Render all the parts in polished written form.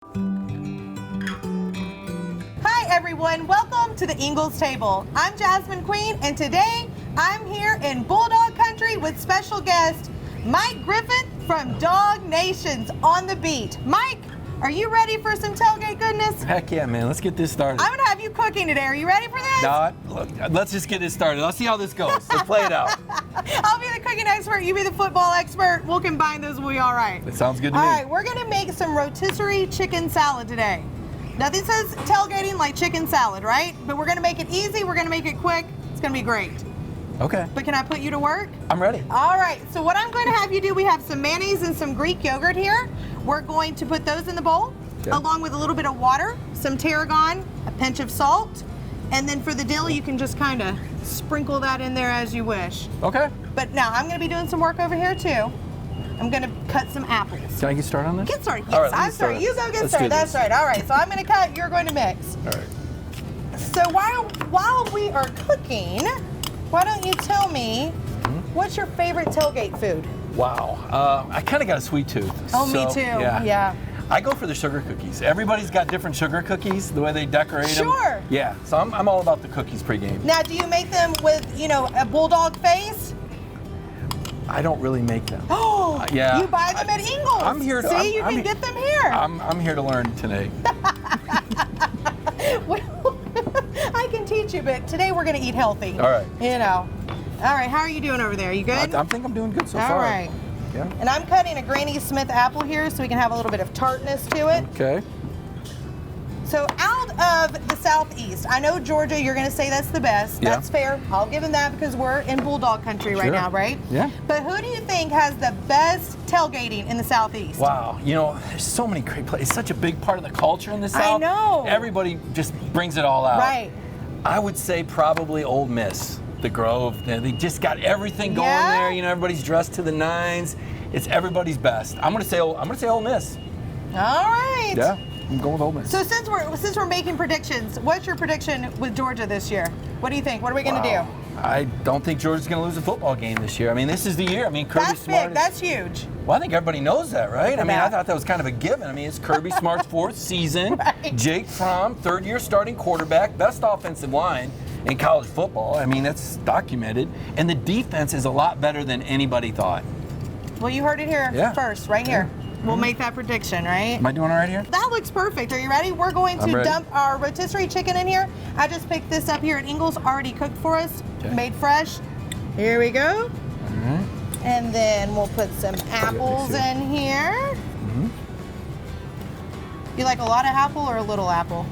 Hi everyone, welcome to the Ingles table. I'm Jasmin Queen, and today I'm here in Bulldog Country with special guest Mike Griffith from Dawg Nation's on the beat. Mike, are you ready for some tailgate goodness? Heck yeah, man. Let's get this started. I'm gonna have you cooking today. Are you ready for this? No, let's just get this started. Let's see how this goes. Let's play it out. I'll be the cooking expert, you be the football expert. We'll combine those, we'll be all right. That sounds good to me. All right, we're gonna make some rotisserie chicken salad today. Nothing says tailgating like chicken salad, right? But we're gonna make it easy, we're gonna make it quick. It's gonna be great. Okay. But can I put you to work? I'm ready. All right, so what I'm going to have you do, we have some mayonnaise and some Greek yogurt here. We're going to put those in the bowl, along with a little bit of water, some tarragon, a pinch of salt, and then for the dill, you can just kind of sprinkle that in there as you wish. Okay. But now, I'm going to be doing some work over here too. I'm going to cut some apples. Can I get started on this? Get started, yes, All right, I'm sorry. You go get Let's started, do that's this. right. All right, so I'm going to cut, you're going to mix. All right. So while we are cooking, why don't you tell me, what's your favorite tailgate food? Wow. I kind of got a sweet tooth. Oh, so, me too, yeah. I go for the sugar cookies. Everybody's got different sugar cookies, the way they decorate them. Sure. Yeah, so I'm all about the cookies pregame. Now, do you make them with, a bulldog face? I don't really make them. Oh, yeah. You buy them at Ingles. I'm here to. See, you can get them here. I'm here to learn today. Well, I can teach you, but today we're going to eat healthy. All right. All right, how are you doing over there? You good? I think I'm doing good so far. All right. Yeah. And I'm cutting a Granny Smith apple here so we can have a little bit of tartness to it. Okay. So out of the Southeast, I know Georgia, you're going to say that's the best. Yeah. That's fair. I'll give them that because we're in Bulldog Country right now, right? Yeah. But who do you think has the best tailgating in the Southeast? Wow, there's so many great places. It's such a big part of the culture in the South. I know. Everybody just brings it all out. Right. I would say probably Ole Miss, the Grove. They just got everything going there. Everybody's dressed to the nines. It's everybody's best. I'm gonna say Ole Miss. All right. Yeah, I'm going with Ole Miss. So since we're making predictions, what's your prediction with Georgia this year? What do you think? What are we going to do? I don't think Georgia's going to lose a football game this year. I mean, this is the year. I mean, Kirby That's Smart. big. That's huge. Well, I think everybody knows that, right? I mean, Yeah. I thought that was kind of a given. I mean, it's Kirby Smart's fourth season. Right. Jake Fromm, third-year starting quarterback, best offensive line in college football. I mean, that's documented. And the defense is a lot better than anybody thought. Well, you heard it here first, right here. We'll make that prediction, right? Am I doing all right here? That looks perfect. Are you ready? We're going I'm to ready. dump our rotisserie chicken in here. I just picked this up here at Ingles, already cooked for us, made fresh. Here we go. And then we'll put some apples in here. You like a lot of apple or a little apple?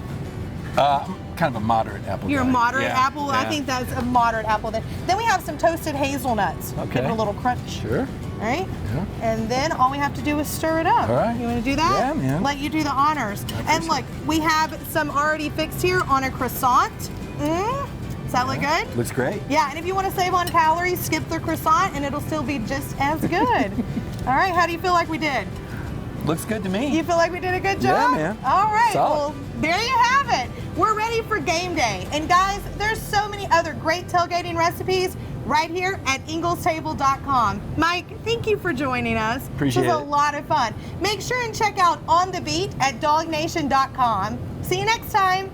I'm kind of a moderate apple You're guy. a moderate Yeah, apple? yeah. I think that's a moderate apple then. Then we have some toasted hazelnuts. Okay. Give it a little crunch. Sure. All right? Yeah. And then all we have to do is stir it up. All right. You want to do that? Yeah, man. Let you do the honors. And look, we have some already fixed here on a croissant. Does that look good? Looks great. Yeah, and if you want to save on calories, skip the croissant and it'll still be just as good. All right, how do you feel like we did? Looks good to me. You feel like we did a good job? Yeah, man. All right, Solid. well, there you have it. We're ready for game day. And guys, there's so many other great tailgating recipes right here at inglestable.com. Mike, thank you for joining us. Appreciate This was it. a lot of fun. Make sure and check out On the Beat at dawgnation.com. See you next time.